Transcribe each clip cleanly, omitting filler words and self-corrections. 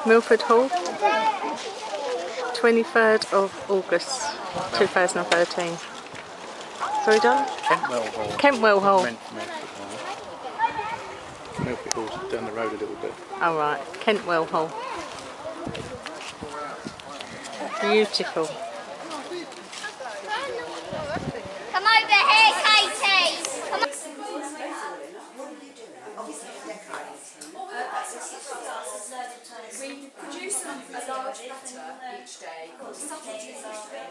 Milford Hall, 23rd of August 2013. Sorry, Don? Kentwell Hall. Kentwell Hall. Milford Hall's down the road a little bit. Oh right, Kentwell Hall. Beautiful. Come over here, Katie. Come on. We produce a large platter each day called substitute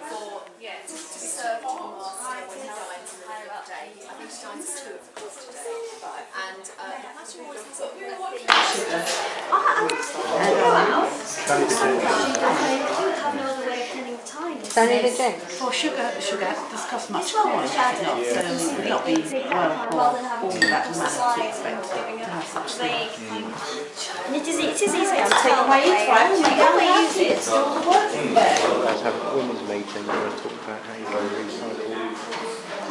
for to be served on master when he dines in the middle of the day. I think he dines at 2 o'clock today. And the platter always has Danny the Gent. For sugar does cost much more, does it not? So it would not be well for all that amount to expect to have such things. It is easy to take away each one. You can use it. Let's have a women's meeting where we talk about how you go recycle.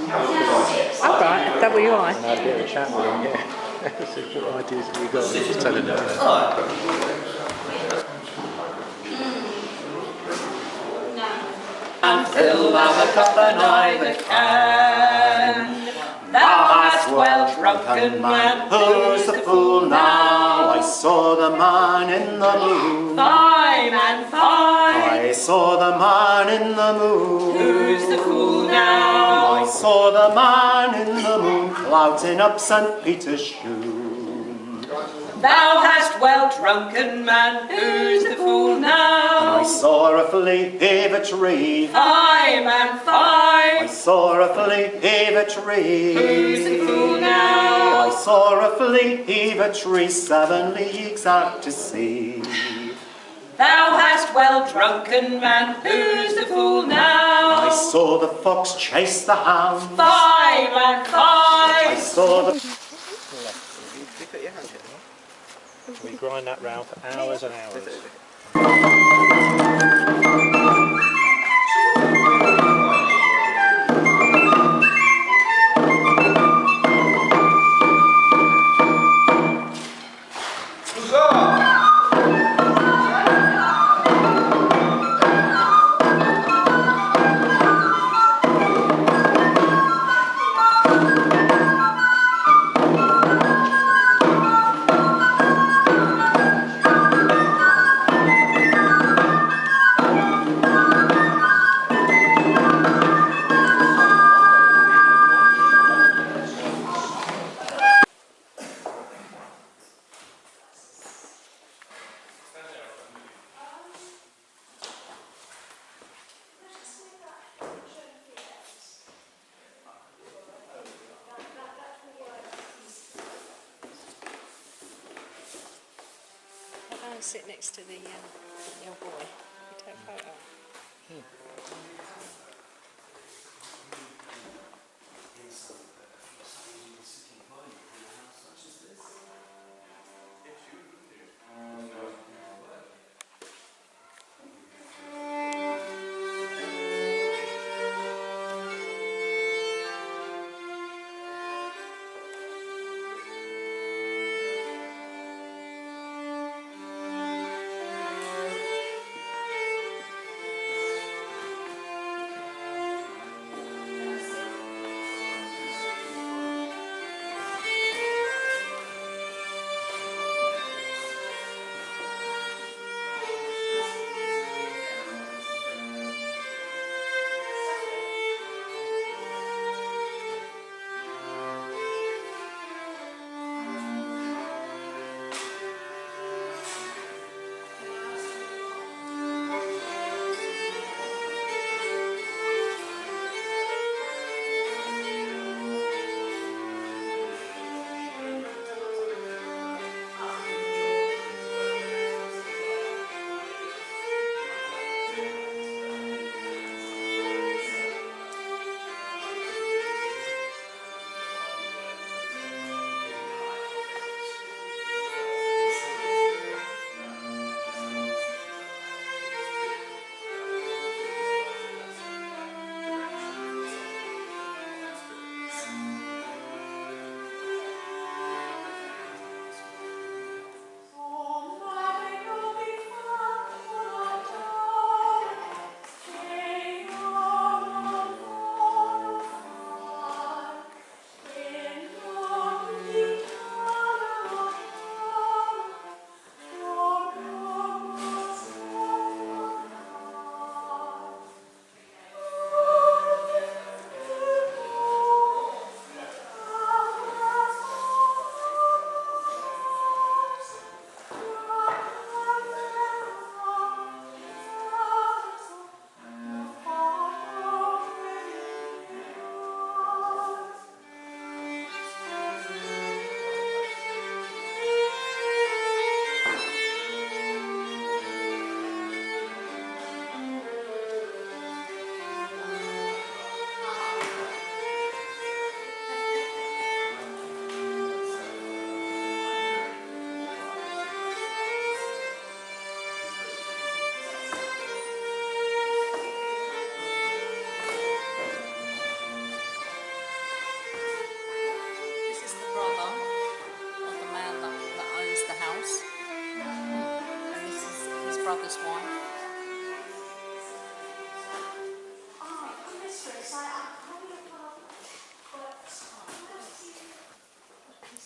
Oh right, WI. And have a bit of a chat with them, yeah. See what ideas have you got? I'm just telling them. And fill thou the cup and I the can. Thou hast well drunken man, Who's the fool now? I saw the man in the moon. fine and fine. I saw the man in the moon. Who's the fool now? I saw the man in the moon clouting up St. Peter's shoon. Thou hast well drunken man, who's the fool I now? sorrowfully heave a tree. Fine and I fine. sorrowfully heave a tree. Who's the fool now? I sorrowfully heave a tree 7 leagues out to sea. Thou hast well drunken man, who's the fool I now? saw the fox chase the hound. Fine and I fine. saw the We grind that round for hours and hours. I'll sit next to the your boy. You take a photo.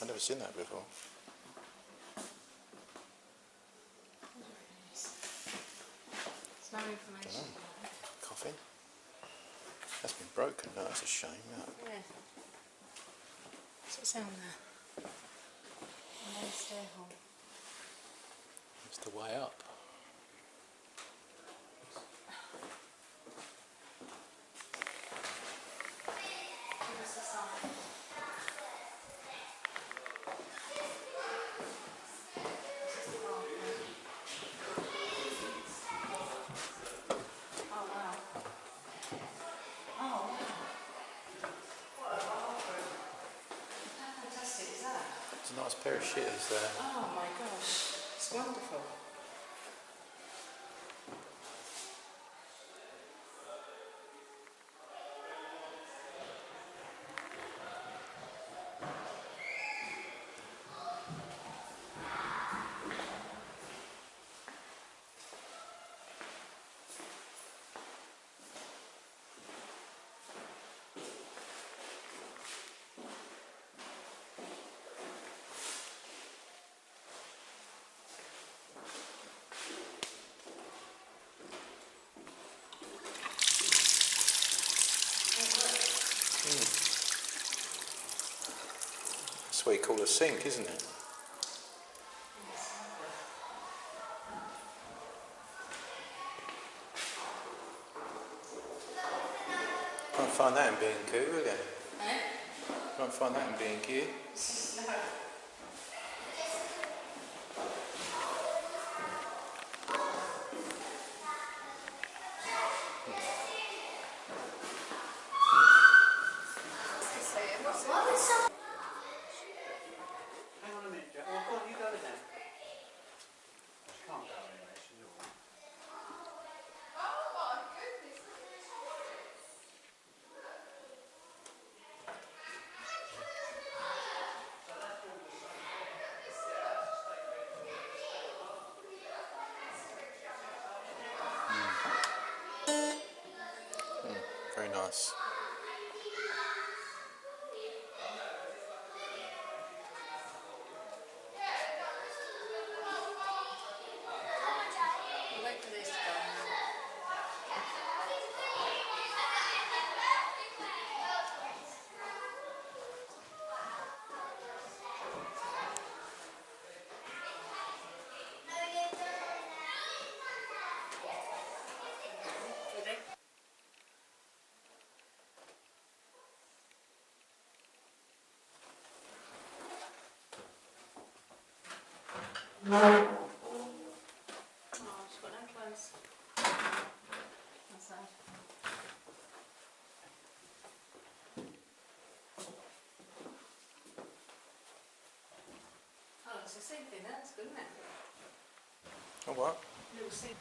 I've never seen that before. There's no information. Coffin. That's been broken. No, that's a shame. That. Yeah. What's it sound there? No stair hole. It's the way up. It's a nice pair of shitters there. Oh my gosh, it's wonderful. That's what you call a sink, isn't it? Can't find that in B&Q, will you? Can't find that in B&Q. Hang on a minute, Jack. Oh, go on, you go then. She can't go anyway, she's all right. Very nice. We'll wait for these to go. Oh, she's got no clothes. That's sad. Oh, it's a sink in there. That's good, isn't it? Oh, what? Little sink.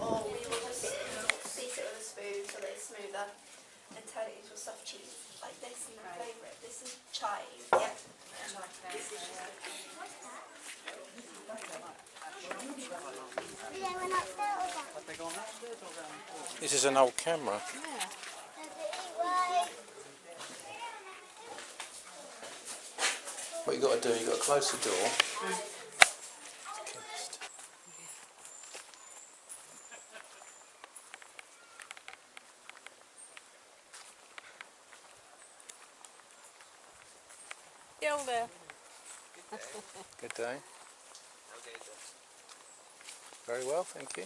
Or we will just beat it with a spoon so that it's smoother and turn it into a soft cheese like this. And my favourite. This is chive. Yep. This is an old camera. Yeah. What you got to do, you got to close the door. Still there. Good day. Very well, thank you.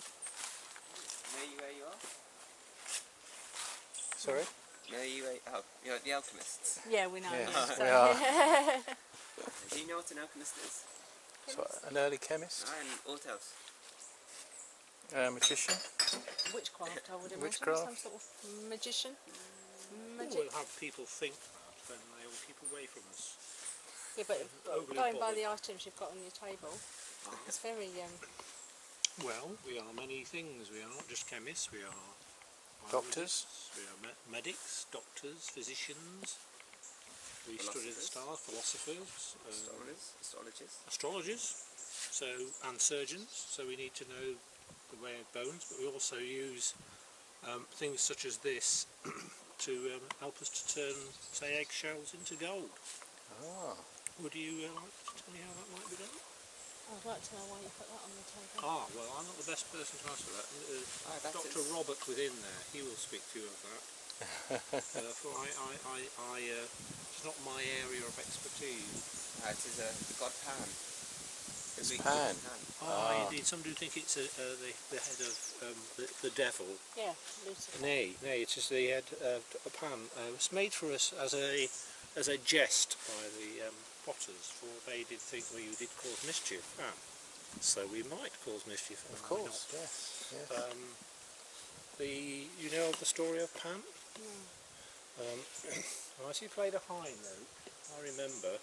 Where you are? Sorry? Oh, you're the alchemists. Yeah, we know. Yes, we are. Do you know what an alchemist is? So, an early chemist, And what else? magician. Witchcraft, I would imagine. Witchcraft. Some sort of magician. We'll have people think and they all keep away from us. Yeah, but Overly going by bothered. the items you've got on your table, it's very Well, we are many things. We are not just chemists. We are Doctors? biologists, we are medics, doctors, physicians. We study the stars, philosophers, astrologers, and surgeons. So we need to know the way of bones, but we also use things such as this to help us to turn, say, eggshells into gold. Ah. Would you like to tell me how that might be done? I'd like to know why you put that on the table. Well, I'm not the best person to answer that. Dr. Robert within there, he will speak to you of that. For it's not my area of expertise. It is the god Pan. It's Pan. Indeed, some do think it's the head of the devil. Yeah, Lucifer. Nay, it is the head of Pan. It was made for us as a jest by the potters, for they did think we did cause mischief, so we might cause mischief. Of course, yes. You know of the story of Pan? As he played a high note, I remember,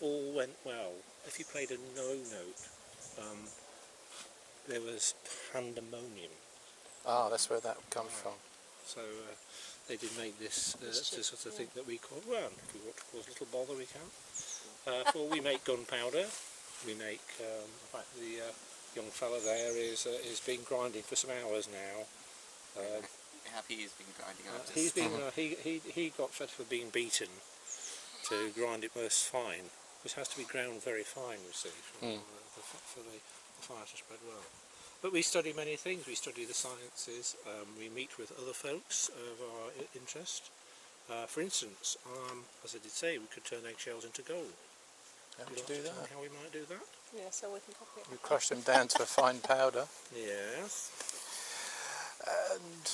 all went well. If he played a no note, there was pandemonium. That's where that comes from. So they did make this to sort of think that we cause, well, if we want to cause a little bother, we can. For we make gunpowder. We make, in fact, the young fella there is been grinding for some hours now. He has been grinding out. He's been he got fed for being beaten to grind it most fine. This has to be ground very fine, you see, for the fire to spread well. But we study many things. We study the sciences. We meet with other folks of our interest. For instance, as I did say, we could turn eggshells into gold. How would you do that? How we might do that? Yeah, so we can copy it. We crush them down to a fine powder. Yes. And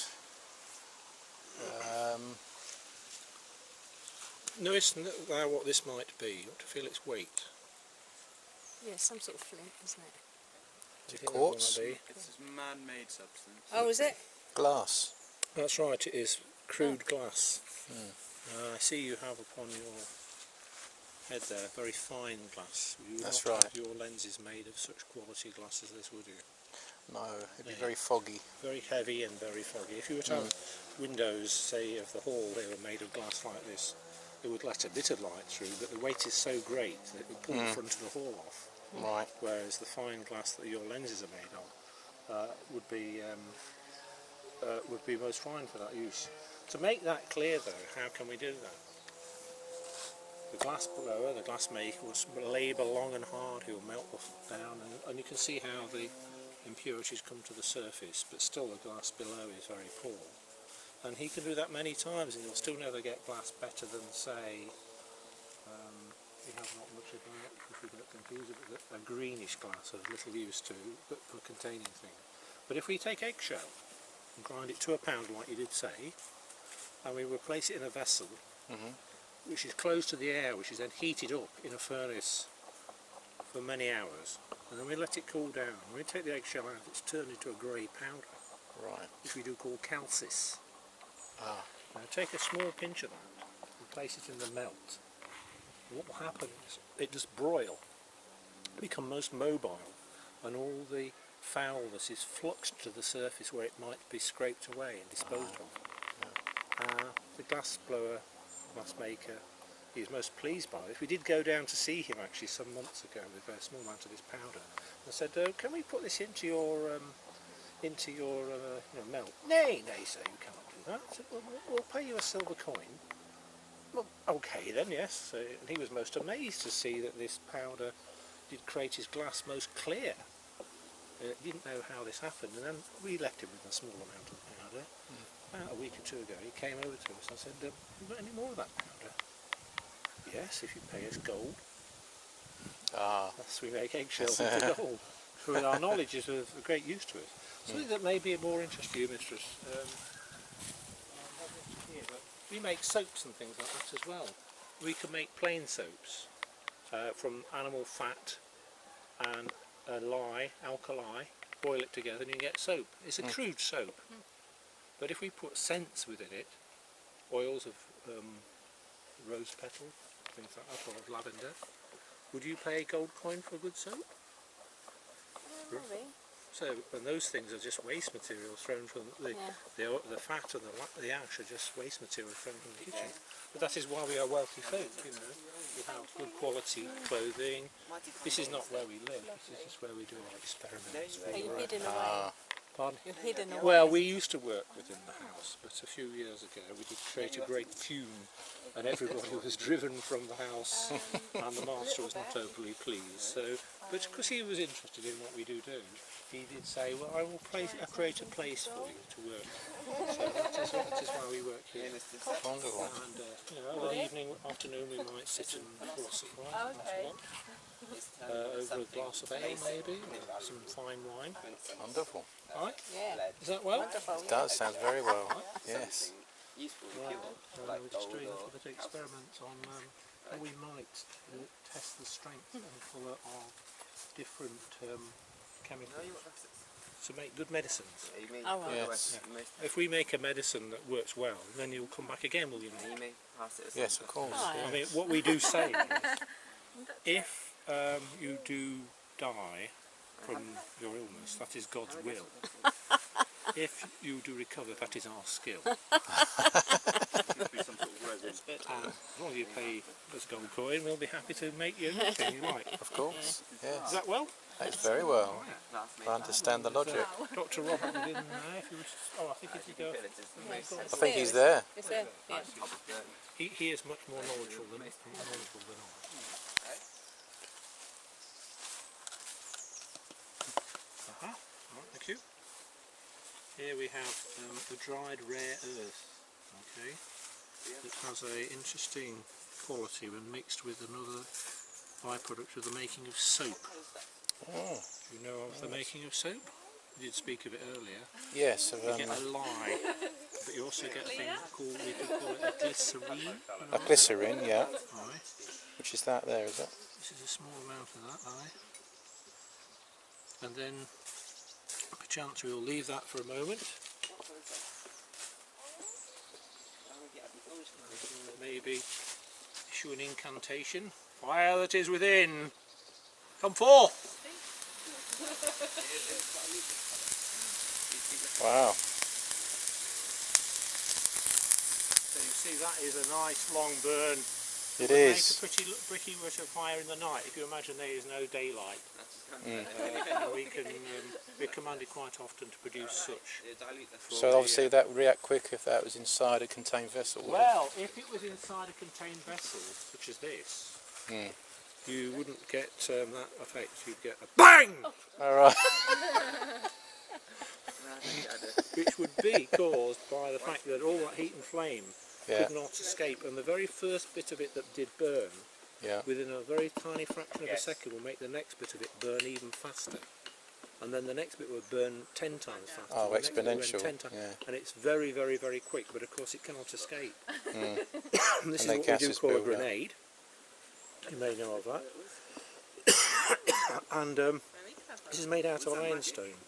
notice now what this might be. You want to feel its weight. Yeah, some sort of flint, isn't it? is it quartz? It's a man-made substance. Oh, is it? Glass. That's right, it is crude glass. I see you have upon your head there very fine glass. You would That's not right. have your lenses made of such quality glass as this, would you? No, it'd be very foggy. Very heavy and very foggy. If you were to have windows, say, of the hall, they were made of glass like this, it would let a bit of light through, but the weight is so great that it would pull the front of the hall off. Right. Whereas the fine glass that your lenses are made of would be most fine for that use. To make that clear, though, how can we do that? The glass blower, the glass maker, will labour long and hard. He will melt the down, and you can see how the impurities come to the surface, but still the glass below is very poor. And he can do that many times, and you'll still never get glass better than, say, we have not much of that, if we don't confuse it with a greenish glass of little use to, but for containing things. But if we take eggshell and grind it to a powder, like you did say, and we will place it in a vessel, which is closed to the air, which is then heated up in a furnace for many hours, and then we let it cool down. When we take the eggshell out, it's turned into a grey powder, Right. which we do call calcis. Ah. Now take a small pinch of that and place it in the melt. What will happen is it just broil, become most mobile, and all the foulness is fluxed to the surface where it might be scraped away and disposed of. The glass blower, glass maker, he was most pleased by it. We did go down to see him actually some months ago with a small amount of this powder, and I said, can we put this into your melt? Nay, sir, you cannot do that. I said, well, we'll pay you a silver coin. Well, okay then, yes. And he was most amazed to see that this powder did create his glass most clear. He didn't know how this happened, and then we left him with a small amount of powder. About a week or two ago, he came over to us and said, have you got any more of that powder? Yes, if you pay us gold. Thus we make eggshells into gold. So our knowledge is of great use to us. Something that may be of more interest to you, mistress. We make soaps and things like that as well. We can make plain soaps from animal fat and alkali, boil it together and you get soap. It's a crude soap. But if we put scents within it, oils of rose petal, things like that, or lavender. Would you pay a gold coin for a good soap? Maybe. So, and those things are just waste material thrown from the fat and the ash are just waste material thrown from the kitchen. But that is why we are wealthy folk, you know. We have good quality clothing. This is not where we live. This is just where we do our experiments. Are you hidden away? Pardon? You're hidden away. Well, we used to work within the house, but a few years ago we did create a great fume, and everybody was driven from the house, and the master was not overly pleased. So, but because he was interested in what we do, he did say, "Well, I will create a place for you to work." So that is why we work here. Wonderful. And you know, over the evening, afternoon, we might sit and philosophize over a glass of ale, maybe, or some fine wine. Wonderful. Right? Yeah. Is that well? Wonderful. It does, sounds very well. Yes. Right. We're just doing a little bit of experiments on how we might test the strength and colour of different chemicals to make good medicines. Oh, right. Yes. If we make a medicine that works well, then you'll come back again, will you not? Yes, of course. Oh, I mean, what we do say is, if you do die from your illness, that is God's will. If you do recover, that is our skill. As long as you pay us gold coin, we'll be happy to make you anything you like. Of course. Is Yes. that well? That's very well. I understand the logic. Dr. Robert within if you wish to, I think if you go, I think he's there. Is there? Yeah. he is much more knowledgeable than I. Right, thank you. Here we have the dried rare earth, okay, that has a interesting quality when mixed with another byproduct of the making of soap. Oh. Do you know of the making of soap? We did speak of it earlier. Yes. You get a lye, but you also get a thing called, we could call it a glycerine. A glycerine, yeah. Right. Which is that there, is it? This is a small amount of that lye. And then, perchance we'll leave that for a moment. Maybe issue an incantation. Fire that is within, come forth! Wow. So you see that is a nice long burn. It Make is. a pretty much a fire in the night. If you imagine there is no daylight, we're commanded quite often to produce such. So obviously that would react quick if that was inside a contained vessel, would it? Well, if it was inside a contained vessel, such as this, you wouldn't get that effect. You'd get a BANG! Alright. Which would be caused by the fact that all that heat and flame could not escape, and the very first bit of it that did burn, within a very tiny fraction of a second, will make the next bit of it burn even faster. And then the next bit will burn 10 times faster. Oh, the next bit will burn exponential. 10 times, Yeah. and it's very, very, very quick, but of course it cannot escape. And this And is what we do gases call a build up. grenade. You may know of that. And this is made out of ironstone.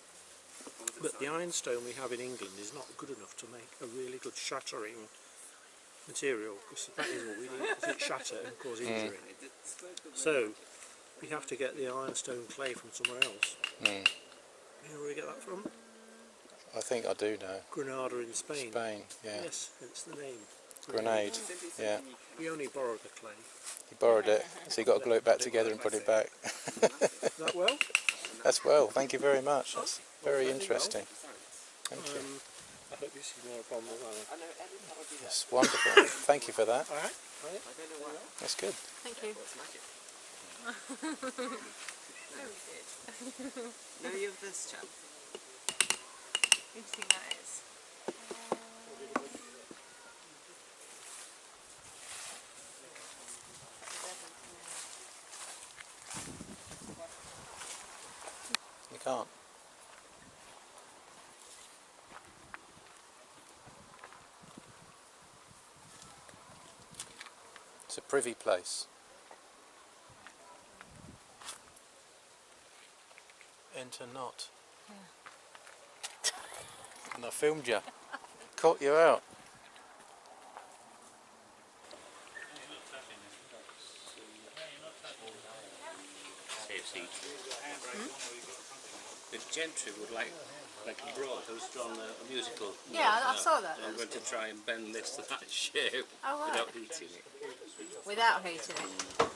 But the ironstone we have in England is not good enough to make a really good shattering material, because that is what we need, because it shatter and cause injury. So we have to get the ironstone clay from somewhere else. You know where we get that from? I think I do know. Granada in Spain. Spain, yeah. Yes, it's the name. Grenade, yeah. We only borrowed the clay. He borrowed it, so you got to glue it back together and put it back. Is that well? That's well, thank you very much. That's very interesting. Thank you. I hope you see more problem with that. That's wonderful. Thank you for that. Alright. That's good. Thank you. Know you of this chap? Who do you think that is? You can't. It's a privy place. Enter not. And I filmed you. Caught you out. heating. The gentry would like a broad hosted on a musical. Yeah, I saw that. I'm going to try and bend this to that shape Oh, right. without heating it. Without heating it.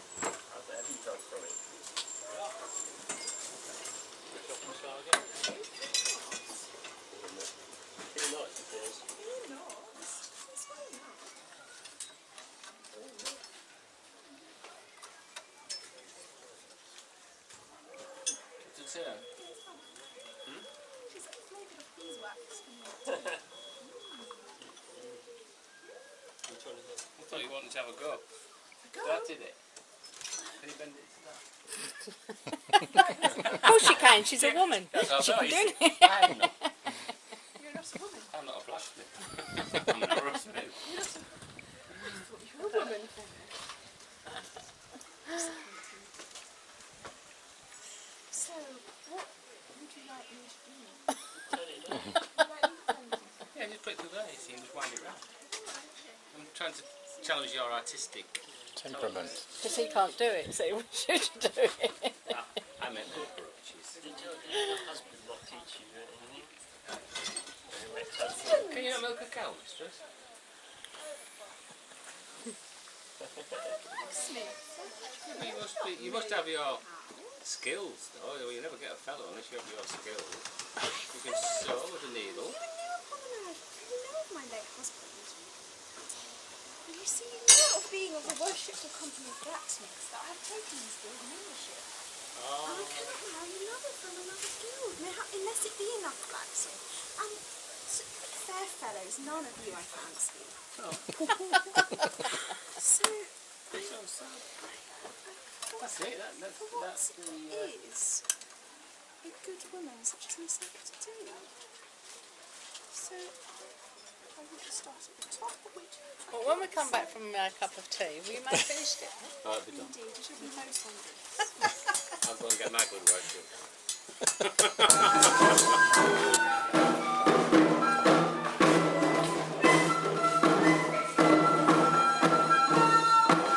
I thought you wanted to have a go. That did it. Can you bend it to that? Of course she can, she's a woman. She can do it. I'm not. You're not a woman. I'm not a blacksmith. I'm not a blacksmith. You're a woman. So, what would you like me to do? Yeah, just put it through there, you see, and just wind it round. I'm trying to challenge your artistic Temperament. Because he can't do it, so we should do it. I meant no approaches. Can you not milk a cow, mistress? You must have your skills, though. You never get a fellow unless you have your skills. You can sew with a needle. You know of my late husband. And you see, you know of being of the worshipful company of blacksmiths that I have taken this guild membership. And I cannot marry another from another guild, unless it be enough blacksmith. And fair fellows, none of you I fancy. So, That's it. what is a good woman such as myself to do? So, I want to start at the top, which Well, when we come back from a cup of tea, we may have finished it. Oh, it'll be done. indeed it should be most wonderful. I'll go and get my good work done.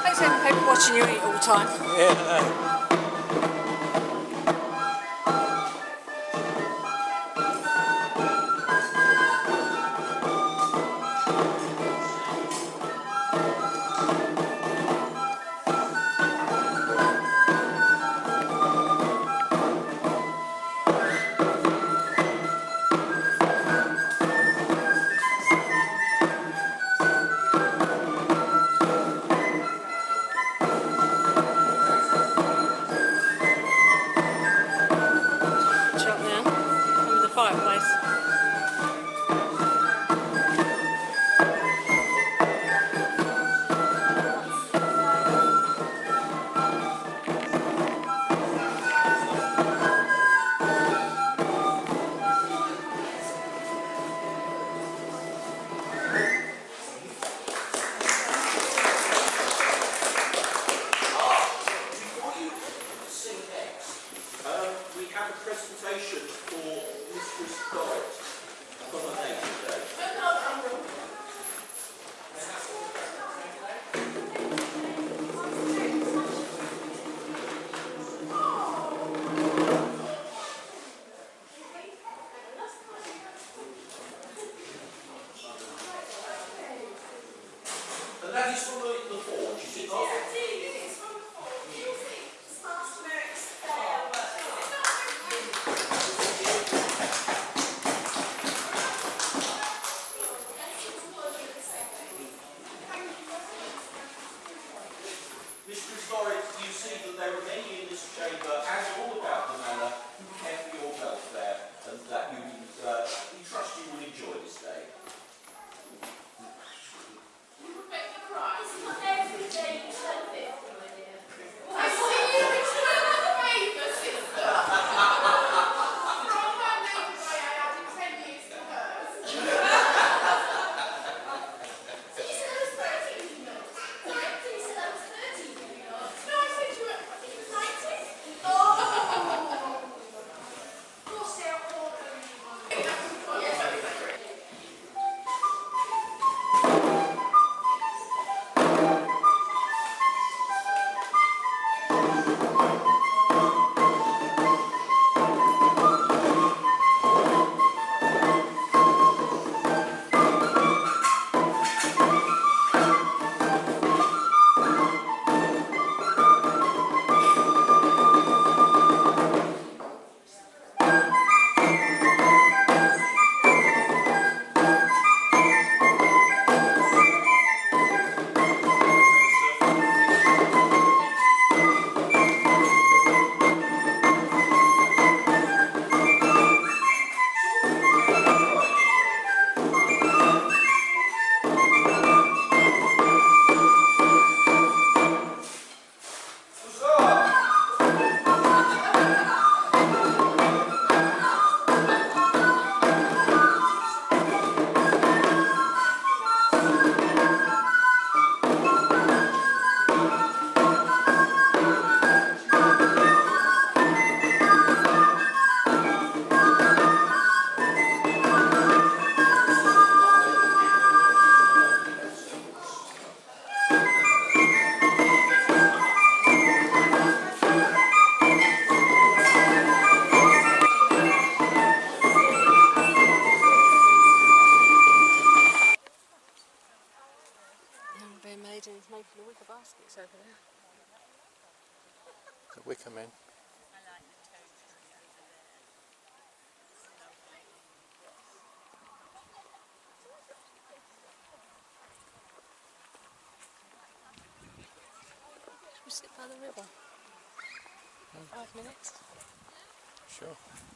Thanks for having people watching you eat all the time. Yeah. Shut now. Over the fireplace. We have a presentation for Mistress Dorrit from her native day. And that is from the forge, is it not? Mistress Dorrit, you see that there are many in this chamber and all about the manor who care for your welfare and that we trust you will enjoy this day. No, I said you were 90. being made and he's making the wicker baskets over there. The wicker men. Should we sit by the river? 5 minutes? Sure.